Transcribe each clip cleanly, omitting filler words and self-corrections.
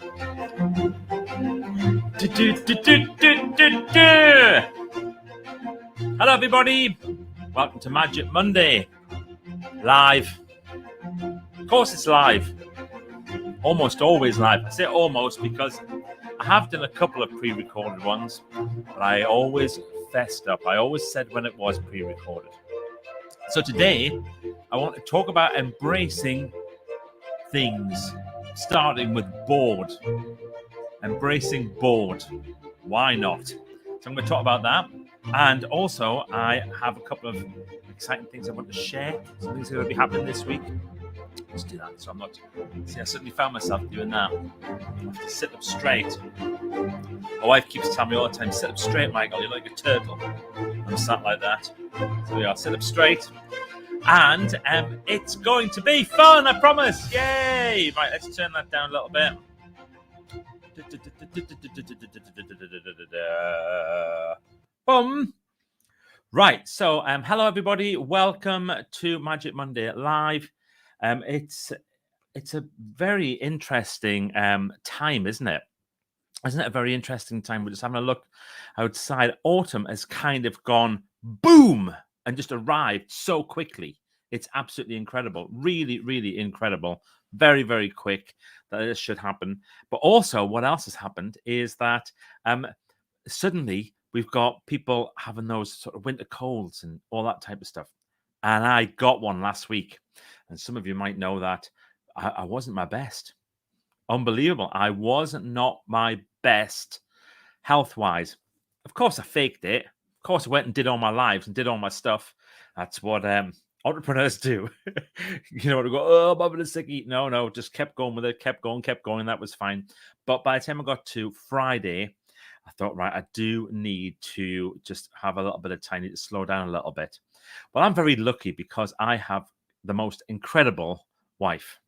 Hello, everybody. Welcome to Magic Monday. Live. Of course, it's live. Almost always live. I say almost because I have done a couple of pre-recorded ones, but I always fessed up. I always said when it was pre-recorded. So today, I want to talk about embracing things, starting with bored. Embracing bored. Why not? So I'm going to talk about that. And also, I have a couple of exciting things I want to share. Some things that are going to be happening this week. Let's do that. So I'm not. See, I suddenly found myself doing that. I have to sit up straight. My wife keeps telling me all the time, sit up straight, Michael. You're like a turtle. I'm sat like that. So we are, sit up straight. And it's going to be fun, I promise. Yay! Right, let's turn that down a little bit. Boom. Right, so hello everybody. Welcome to Magic Monday Live. It's a very interesting time, isn't it? Isn't it a very interesting time? We're just having a look outside. Autumn has kind of gone boom and just arrived so quickly. It's absolutely incredible. Really, really incredible. Very, very quick that this should happen. But also, what else has happened is that suddenly we've got people having those sort of winter colds and all that type of stuff. And I got one last week. And some of you might know that I wasn't my best. Unbelievable. I was not my best health-wise. Of course, I faked it. Of course, I went and did all my lives and did all my stuff. That's what entrepreneurs do. You know, to go, oh, I'm having a sickie. No, just kept going with it, kept going. That was fine. But by the time I got to Friday, I thought, right, I do need to just have a little bit of time to slow down a little bit. Well, I'm very lucky because I have the most incredible wife.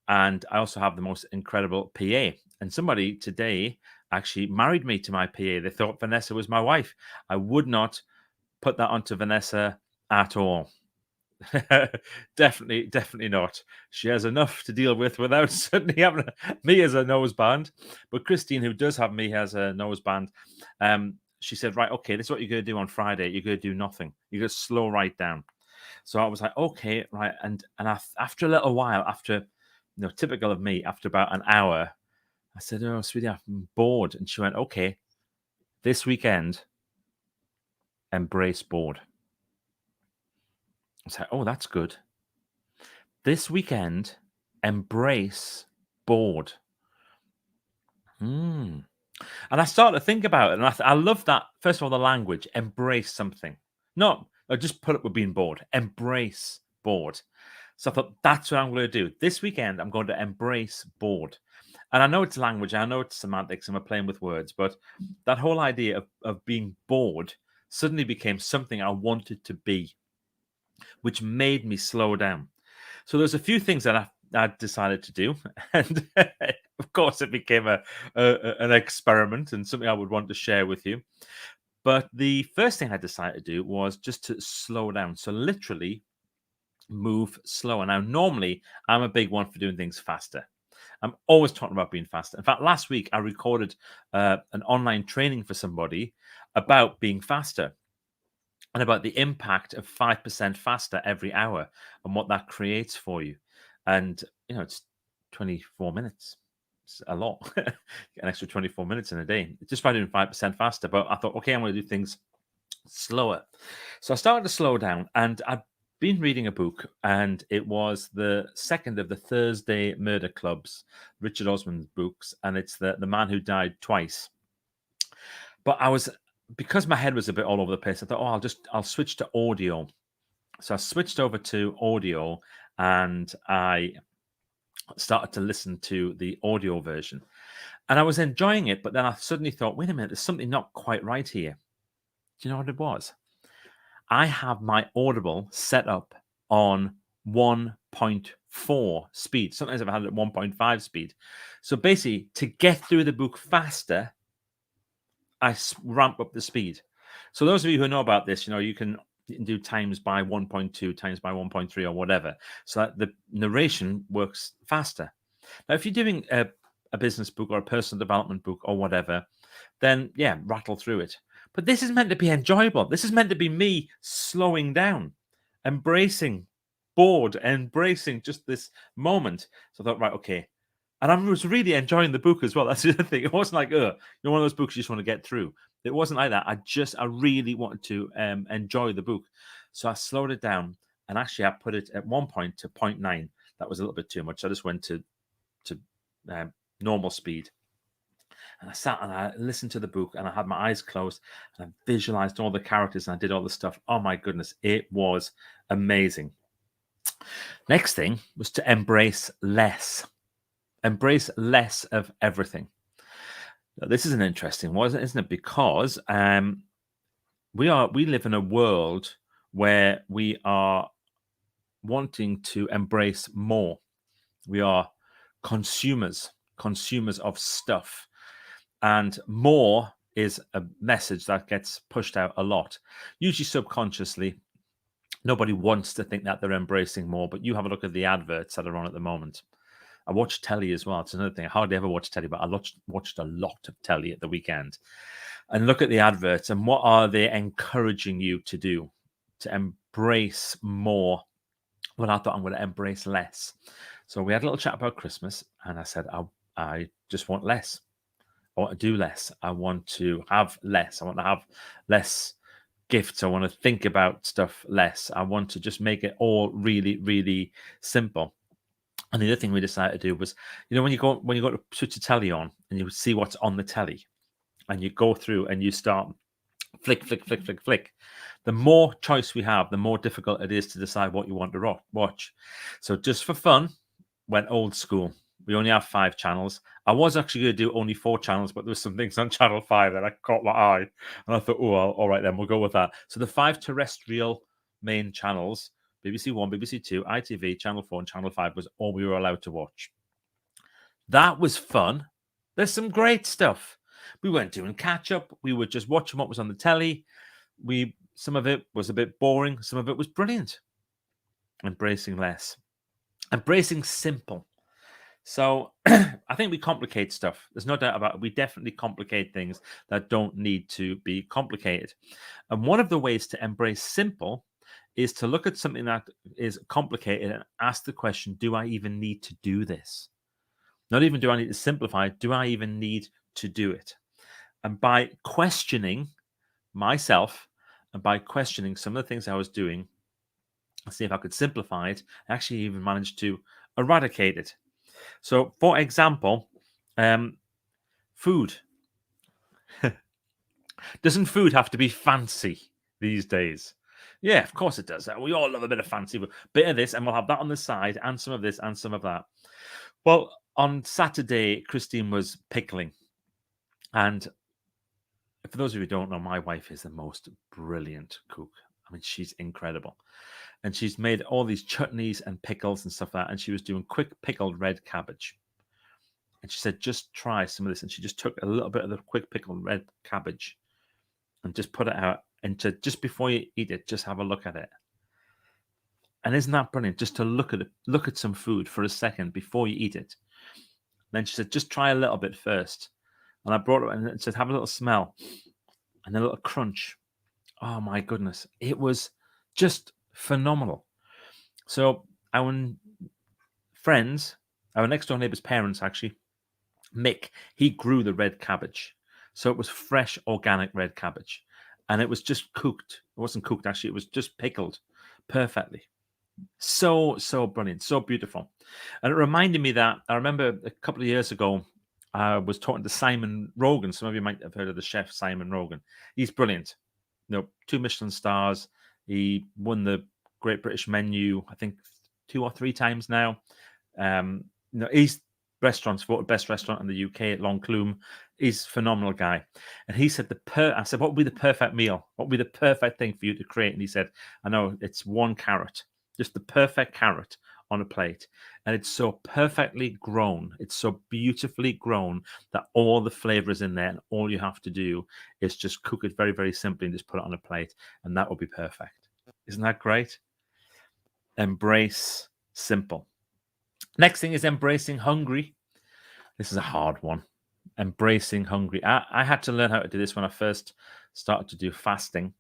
And I also have the most incredible PA. And somebody today actually married me to my PA. They thought Vanessa was my wife. I would not put that onto Vanessa at all. Definitely not. She has enough to deal with without suddenly having me as a noseband. But Christine, who does have me as a noseband, she said, right, okay, this is what you're going to do on Friday. You're going to do nothing. You're going to slow right down. So I was like, okay, right. And after a little while, after, typical of me, after about an hour, I said, oh, sweetie, I'm bored. And she went, okay, this weekend, embrace bored. I was like, oh, that's good. This weekend, embrace bored. And I started to think about it. And I love that, first of all, the language, embrace something. Not just put up with being bored. Embrace bored. So I thought, that's what I'm going to do. This weekend, I'm going to embrace bored. And I know it's language, I know it's semantics, and we're playing with words, but that whole idea of being bored suddenly became something I wanted to be, which made me slow down. So there's a few things that I decided to do. And of course, it became an experiment and something I would want to share with you. But the first thing I decided to do was just to slow down. So literally move slower. Now, normally, I'm a big one for doing things faster. I'm always talking about being faster. In fact, last week, I recorded an online training for somebody about being faster and about the impact of 5% faster every hour and what that creates for you. And, it's 24 minutes. It's a lot. Get an extra 24 minutes in a day just by doing 5% faster. But I thought, okay, I'm going to do things slower. So I started to slow down, and I've been reading a book, and it was the second of the Thursday Murder Clubs, Richard Osman's books, and it's the man who died twice. But because my head was a bit all over the place, I thought, I'll switch to audio. So I switched over to audio, and I started to listen to the audio version, and I was enjoying it. But then I suddenly thought, wait a minute, there's something not quite right here. Do you know what it was? I have my Audible set up on 1.4 speed. Sometimes I've had it at 1.5 speed. So basically, to get through the book faster, I ramp up the speed. So those of you who know about this, you can do times by 1.2, times by 1.3 or whatever. So that the narration works faster. Now, if you're doing a business book or a personal development book or whatever, then yeah, rattle through it. But this is meant to be enjoyable. This is meant to be me slowing down, embracing bored, embracing just this moment. So I thought, right, okay. And I was really enjoying the book as well. That's the other thing. It wasn't like, one of those books you just want to get through. It wasn't like that. I really wanted to enjoy the book. So I slowed it down. And actually, I put it at one point to 0.9. That was a little bit too much. I just went to normal speed. And I sat and I listened to the book and I had my eyes closed and I visualized all the characters and I did all the stuff. Oh my goodness, it was amazing. Next thing was to embrace less. Embrace less of everything. Now, this is an interesting one, isn't it? Because we live in a world where we are wanting to embrace more. We are consumers of stuff, and more is a message that gets pushed out a lot, usually subconsciously. Nobody wants to think that they're embracing more, but you have a look at the adverts that are on at the moment. I watch telly as well. It's another thing. I hardly ever watch telly, but I watched a lot of telly at the weekend. And look at the adverts and what are they encouraging you to do? To embrace more. Well, I thought I'm going to embrace less. So we had a little chat about Christmas, and I said, I just want less. I want to do less. I want to have less. I want to have less gifts. I want to think about stuff less. I want to just make it all really, really simple. And the other thing we decided to do was, when you go to switch the telly on and you see what's on the telly, and you go through and you start flick. The more choice we have, the more difficult it is to decide what you want to watch. So just for fun, went old school. We only have 5 channels. I was actually going to do only 4 channels, but there was some things on channel 5 that I caught my eye. And I thought, all right, then we'll go with that. So the 5 terrestrial main channels, BBC 1, BBC 2, ITV, Channel 4, and Channel 5 was all we were allowed to watch. That was fun. There's some great stuff. We weren't doing catch up. We were just watching what was on the telly. Some of it was a bit boring. Some of it was brilliant. Embracing less. Embracing simple. So I think we complicate stuff. There's no doubt about it. We definitely complicate things that don't need to be complicated. And one of the ways to embrace simple is to look at something that is complicated and ask the question, do I even need to do this? Not even do I need to simplify it, do I even need to do it? And by questioning myself and by questioning some of the things I was doing, I'll see if I could simplify it, I actually even managed to eradicate it. So, for example, food. Doesn't food have to be fancy these days? Yeah, of course it does. We all love a bit of fancy, but bit of this, and we'll have that on the side, and some of this, and some of that. Well, on Saturday, Christine was pickling. And for those of you who don't know, my wife is the most brilliant cook. I mean, she's incredible. And she's made all these chutneys and pickles and stuff like that. And she was doing quick pickled red cabbage. And she said, just try some of this. And she just took a little bit of the quick pickled red cabbage and just put it out. And just before you eat it, just have a look at it. And isn't that brilliant? Just to look at some food for a second before you eat it. Then she said, just try a little bit first. And I brought it and it said, have a little smell and a little crunch. Oh my goodness. It was just phenomenal. So our friends, our next door neighbor's parents, actually, Mick, he grew the red cabbage. So it was fresh, organic red cabbage. And it was just cooked. It wasn't cooked, actually. It was just pickled perfectly. So brilliant. So beautiful. And it reminded me that I remember a couple of years ago, I was talking to Simon Rogan. Some of you might have heard of the chef Simon Rogan. He's brilliant. 2 Michelin stars. He won the Great British Menu, I think 2 or 3 times now. He's restaurants voted best restaurant in the UK at Longclume. He's a phenomenal guy. And he said, I said, what would be the perfect meal? What would be the perfect thing for you to create? And he said, I know, it's 1 carrot, just the perfect carrot on a plate. And it's so perfectly grown. It's so beautifully grown that all the flavor is in there. And all you have to do is just cook it very, very simply and just put it on a plate. And that will be perfect. Isn't that great? Embrace simple. Next thing is embracing hungry. This is a hard one. Embracing hungry. I had to learn how to do this when I first started to do fasting.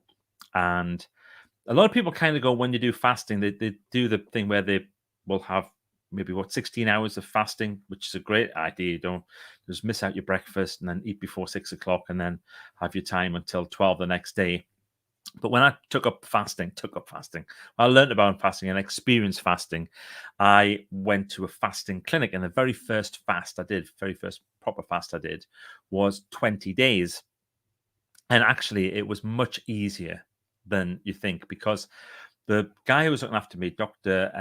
And a lot of people kind of go, when you do fasting, they do the thing where they will have maybe 16 hours of fasting, which is a great idea. You don't just miss out your breakfast and then eat before 6 o'clock and then have your time until 12 the next day. But when I took up fasting, I learned about fasting and experienced fasting. I went to a fasting clinic, and the very first proper fast I did was 20 days. And actually, it was much easier than you think, because the guy who was looking after me, Dr.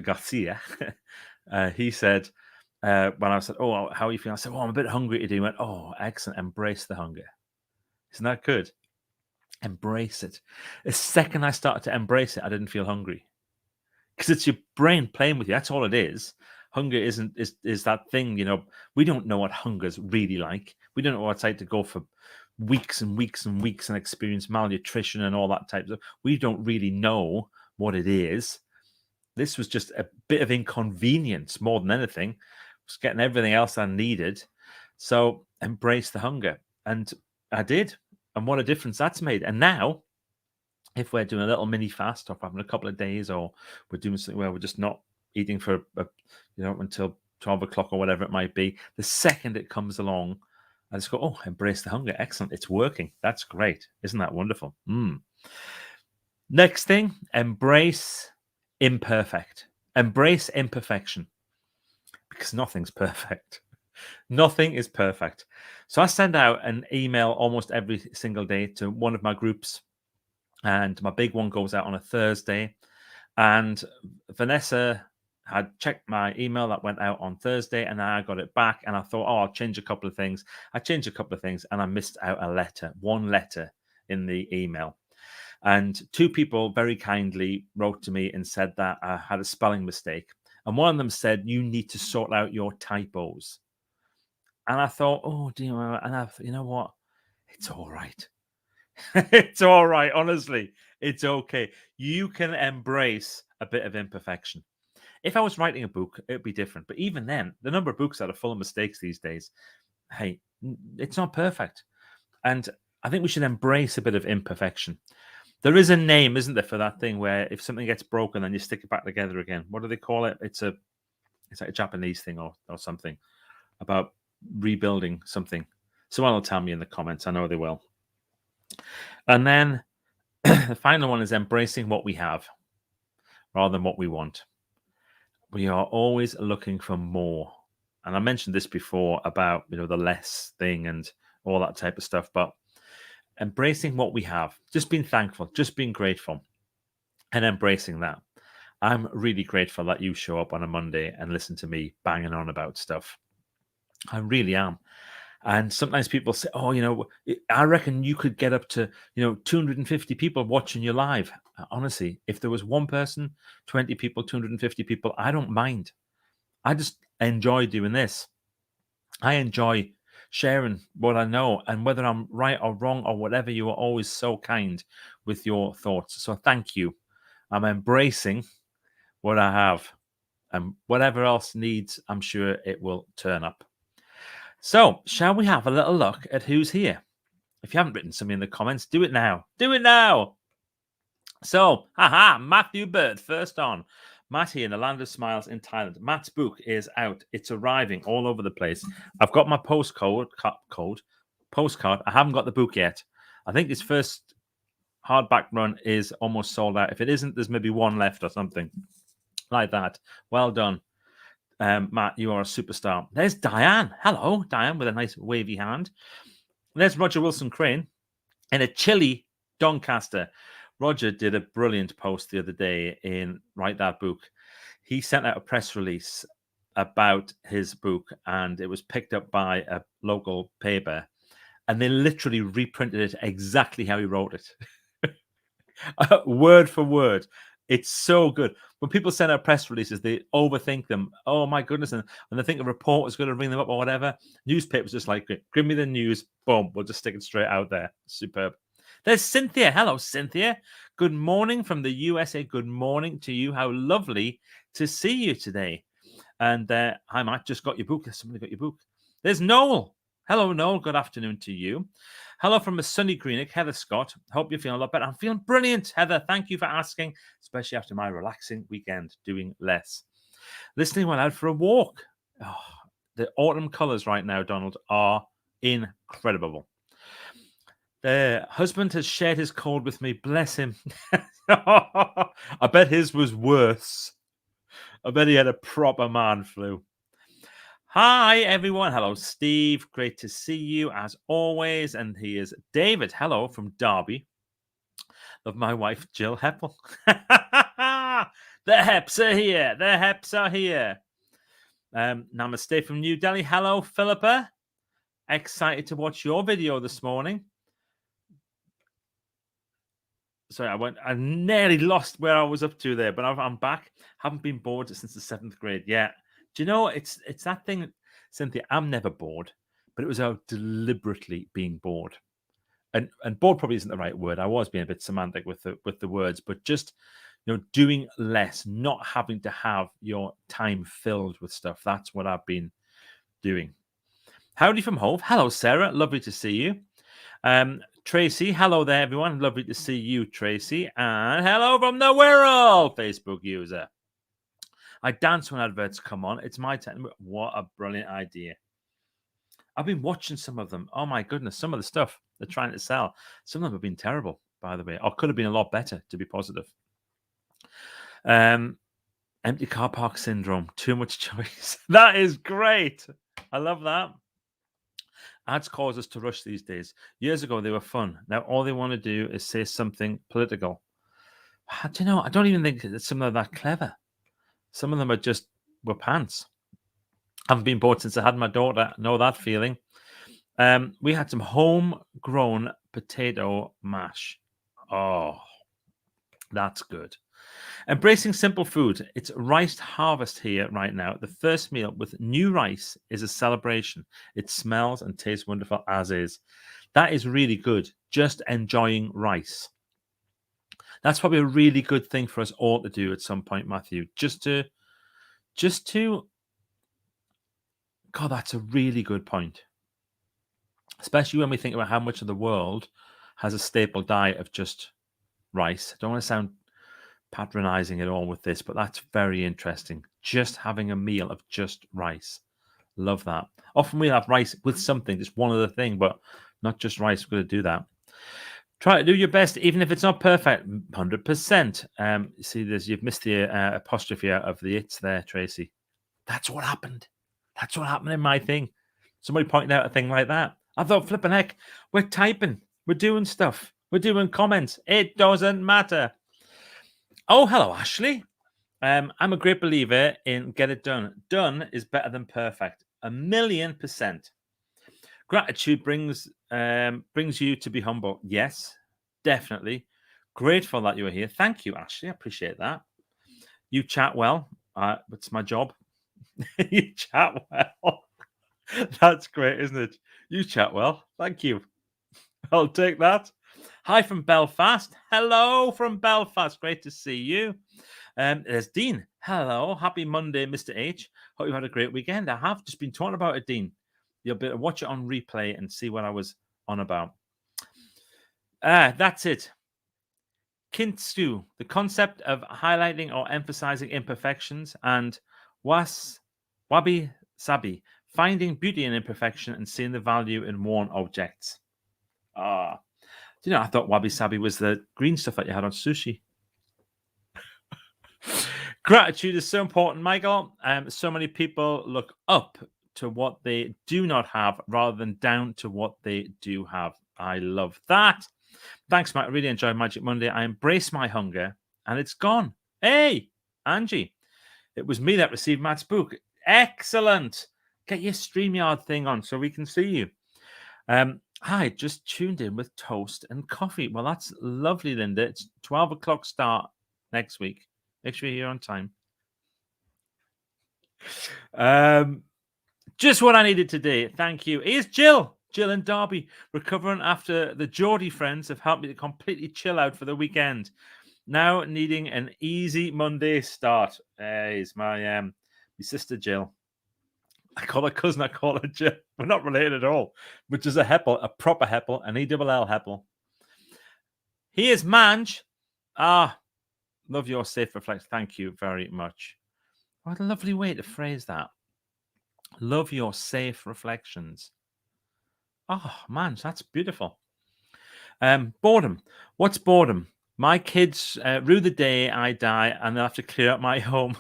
Garcia, he said, when I said, "Oh, how are you feeling?" I said, "Oh, I'm a bit hungry today." He went, "Oh, excellent. Embrace the hunger." Isn't that good? Embrace it. The second I started to embrace it, I didn't feel hungry, because it's your brain playing with you. That's all it is. Hunger is that thing, we don't know what hunger's really like. We don't know what it's like to go for weeks and weeks and weeks and experience malnutrition and all that type of stuff. We don't really know what it is. This was just a bit of inconvenience more than anything. Just getting everything else I needed. So embrace the hunger. And I did. And what a difference that's made. And now, if we're doing a little mini fast or having a couple of days, or we're doing something where we're just not eating for until 12 o'clock or whatever it might be, the second it comes along, I just go, "Oh, embrace the hunger. Excellent. It's working. That's great. Isn't that wonderful?" Next thing, embrace imperfect. Embrace imperfection, because nothing's perfect. Nothing is perfect. So I send out an email almost every single day to one of my groups, and my big one goes out on a Thursday. And Vanessa had checked my email that went out on Thursday, and I got it back, and I thought, "Oh, I'll change a couple of things." I changed a couple of things, and I missed out one letter in the email. And two people very kindly wrote to me and said that I had a spelling mistake. And one of them said, "You need to sort out your typos." And I thought, "Oh, dear." And I thought, you know what? It's all right. It's all right. Honestly, it's okay. You can embrace a bit of imperfection. If I was writing a book, it'd be different. But even then, the number of books that are full of mistakes these days, hey, it's not perfect. And I think we should embrace a bit of imperfection. There is a name, isn't there, for that thing where if something gets broken, then you stick it back together again. What do they call it? It's like a Japanese thing or something about rebuilding something. Someone will tell me in the comments. I know they will. And then the final one is embracing what we have rather than what we want. We are always looking for more. And I mentioned this before about, the less thing and all that type of stuff, but embracing what we have, just being thankful, just being grateful, and embracing that. I'm really grateful that you show up on a Monday and listen to me banging on about stuff. I really am. And sometimes people say, "Oh, I reckon you could get up to, 250 people watching you live." Honestly, if there was one person, 20 people, 250 people, I don't mind. I just enjoy doing this. I enjoy sharing what I know, and whether I'm right or wrong or whatever, you are always so kind with your thoughts. So thank you. I'm embracing what I have, and whatever else needs, I'm sure it will turn up. So, shall we have a little look at who's here? If you haven't written something in the comments, do it now. Do it now. So, Matthew Bird, first on. Matt here in the Land of Smiles in Thailand. Matt's book is out. It's arriving all over the place. I've got my postcard. I haven't got the book yet. I think his first hardback run is almost sold out. If it isn't, there's maybe one left or something like that. Well done. Matt, you are a superstar. There's Diane. Hello, Diane, with a nice wavy hand. There's Roger Wilson Crane in a chilly Doncaster. Roger did a brilliant post the other day in Write That Book. He sent out a press release about his book, and it was picked up by a local paper, and they literally reprinted it exactly how he wrote it. Word for word. It's so good. When people send out press releases, they overthink them. Oh my goodness. And they think a reporter's going to ring them up or whatever. Newspapers just like, give me the news. Boom. We'll just stick it straight out there. Superb. There's Cynthia. Hello, Cynthia. Good morning from the USA. Good morning to you. How lovely to see you today. And hi, Matt, just got your book. Somebody got your book. There's Noel. Hello, Noel. Good afternoon to you. Hello from a sunny Greenock, Heather Scott. Hope you're feeling a lot better. I'm feeling brilliant, Heather. Thank you for asking, especially after my relaxing weekend, doing less. Listening while out for a walk. Oh, the autumn colours right now, Donald, are incredible. The husband has shared his cold with me. Bless him. I bet his was worse. I bet he had a proper man flu. Hi, everyone. Hello, Steve. Great to see you as always. And he is David. Hello from Derby. Of my wife, Jill Heppel. The Heps are here. The Heps are here. Namaste from New Delhi. Hello, Philippa. Excited to watch your video this morning. Sorry, I nearly lost where I was up to there, but I'm back. Haven't been bored since the 7th grade. Yeah. Do you know, it's that thing, Cynthia, I'm never bored, but it was out deliberately being bored. And bored probably isn't the right word. I was being a bit semantic with the words, but just, doing less, not having to have your time filled with stuff. That's what I've been doing. Howdy from Hove. Hello, Sarah. Lovely to see you. Tracy, hello there, everyone. Lovely to see you, Tracy. And hello from the Wirral Facebook user. I dance when adverts come on. It's my time. What a brilliant idea. I've been watching some of them. Oh, my goodness. Some of the stuff they're trying to sell. Some of them have been terrible, by the way, or could have been a lot better, to be positive. Empty car park syndrome. Too much choice. That is great. I love that. Ads cause us to rush these days. Years ago, they were fun. Now, all they want to do is say something political. I don't know. I don't even think that some of them are that clever. Some of them were pants. I haven't been bored since I had my daughter. Know that feeling. We had some homegrown potato mash. Oh, that's good. Embracing simple food. It's rice harvest here right now. The first meal with new rice is a celebration. It smells and tastes wonderful as is. That is really good. Just enjoying rice. That's probably a really good thing for us all to do at some point, Matthew. Just to God, that's a really good point. Especially when we think about how much of the world has a staple diet of just rice. I don't want to sound patronizing at all with this, but that's very interesting. Just having a meal of just rice. Love that. Often we have rice with something, just one other thing, but not just rice. We're going to do that. Try to do your best, even if it's not perfect. 100%. See, you've missed the apostrophe out of the it's there, Tracy. That's what happened. That's what happened in my thing. Somebody pointed out a thing like that. I thought, flipping heck, we're typing. We're doing stuff. We're doing comments. It doesn't matter. Oh, hello, Ashley. I'm a great believer in get it done. Done is better than perfect. 1,000,000%. Gratitude brings you to be humble. Yes, definitely. Grateful that you were here. Thank you, Ashley. I appreciate that. You chat well. It's my job. You chat well. That's great, isn't it? You chat well. Thank you. I'll take that. Hi from Belfast. Hello from Belfast. Great to see you. There's Dean. Hello. Happy Monday, Mr. H. Hope you've had a great weekend. I have just been talking about it, Dean. You'll be able to watch it on replay and see what I was on about. That's it. Kintsu, the concept of highlighting or emphasizing imperfections, and wabi sabi, finding beauty in imperfection and seeing the value in worn objects. I thought wabi sabi was the green stuff that you had on sushi. Gratitude is so important, Michael. So many people look up to what they do not have rather than down to what they do have. I love that. Thanks, Matt. I really enjoyed Magic Monday. I embrace my hunger and it's gone. Hey, Angie. It was me that received Matt's book. Excellent. Get your StreamYard thing on so we can see you. Hi, just tuned in with toast and coffee. Well, that's lovely, Linda. It's 12 o'clock start next week. Make sure you're here on time. Just what I needed today. Thank you. Here's Jill. Jill and Derby recovering after the Geordie friends have helped me to completely chill out for the weekend. Now needing an easy Monday start. Is my Your sister Jill. I call her cousin, I call her Jill. We're not related at all, which is a Heppel, a proper Heppel, an E-double-L Heppel. Here's Manj. Love your safe reflection. Thank you very much. What a lovely way to phrase that. Love your safe reflections. Oh, man, that's beautiful. Boredom. What's boredom? My kids rue the day I die and they'll have to clear up my home.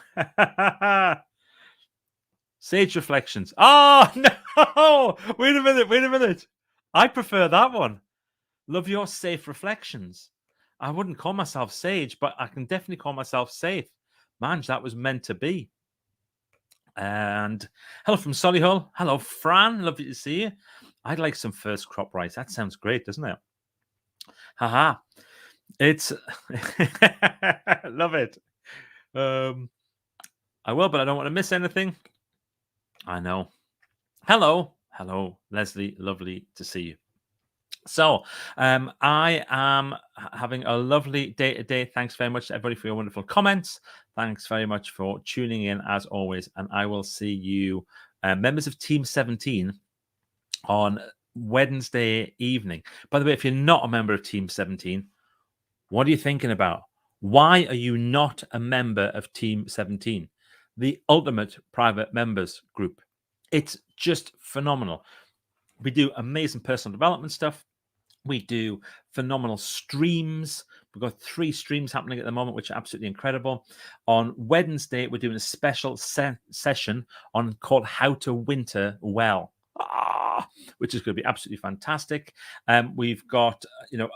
Sage reflections. Oh, no. Wait a minute. I prefer that one. Love your safe reflections. I wouldn't call myself sage, but I can definitely call myself safe. Man, that was meant to be. And hello from Solihull. Hello, Fran. Lovely to see you. I'd like some first crop rice. That sounds great, doesn't it? Haha. It's love it. I will, but I don't want to miss anything. I know. Hello, Leslie. Lovely to see you. So, I am having a lovely day today. Thanks very much to everybody for your wonderful comments. Thanks very much for tuning in as always. And I will see you, members of Team 17, on Wednesday evening. By the way, if you're not a member of Team 17, what are you thinking about? Why are you not a member of Team 17? The ultimate private members group. It's just phenomenal. We do amazing personal development stuff. We do phenomenal streams. We've got 3 streams happening at the moment, which are absolutely incredible. On Wednesday, we're doing a special session called How to Winter Well, which is going to be absolutely fantastic. We've got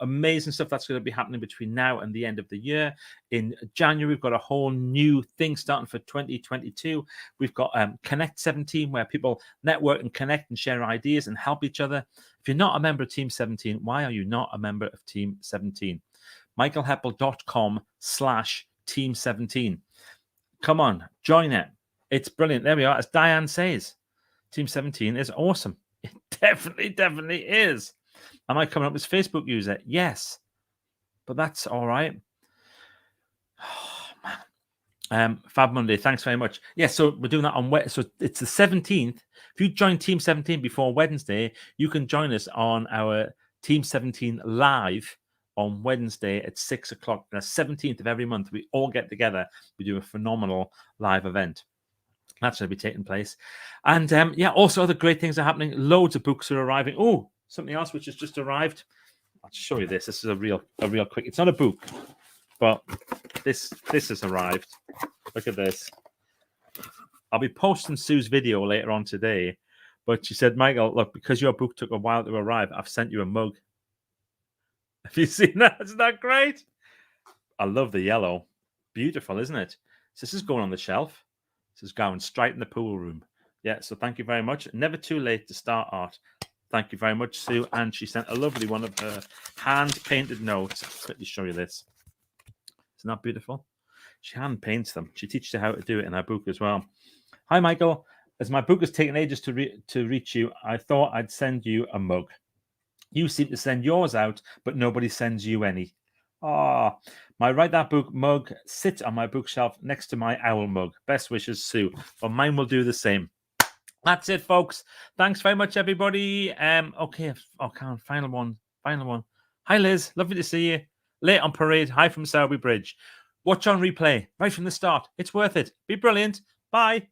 amazing stuff that's going to be happening between now and the end of the year. In January, we've got a whole new thing starting for 2022. We've got Connect 17, where people network and connect and share ideas and help each other. If you're not a member of Team 17, why are you not a member of Team 17? michaelheppel.com/team17. Come on, join it. It's brilliant. There we are. As Diane says, Team 17 is awesome. It definitely is. Am I coming up as Facebook user? Yes. But that's all right. Oh, man. Fab Monday. Thanks very much. Yes, so we're doing that on so it's the 17th. If you join Team 17 before Wednesday, you can join us on our Team 17 live on Wednesday at 6 o'clock. The 17th of every month, we all get together. We do a phenomenal live event. That's going to be taking place. And also other great things are happening. Loads of books are arriving. Oh, something else which has just arrived. I'll show you this. This is a real quick. It's not a book, but this has arrived. Look at this. I'll be posting Sue's video later on today, but she said, Michael, look, because your book took a while to arrive, I've sent you a mug. Have you seen that? Isn't that great? I love the yellow. Beautiful, isn't it? So this is going on the shelf. This is going straight in the pool room. Yeah, so thank you very much. Never too late to start art. Thank you very much, Sue. And she sent a lovely one of her hand-painted notes. I'll quickly show you this. Isn't that beautiful? She hand-paints them. She teaches you how to do it in her book as well. Hi, Michael. As my book has taken ages to reach you, I thought I'd send you a mug. You seem to send yours out, but nobody sends you any. My Write That Book mug sits on my bookshelf next to my owl mug. Best wishes, Sue. But mine will do the same. That's it, folks. Thanks very much, everybody. Okay, final one. Hi, Liz. Lovely to see you. Late on parade. Hi from Sowerby Bridge. Watch on replay right from the start. It's worth it. Be brilliant. Bye.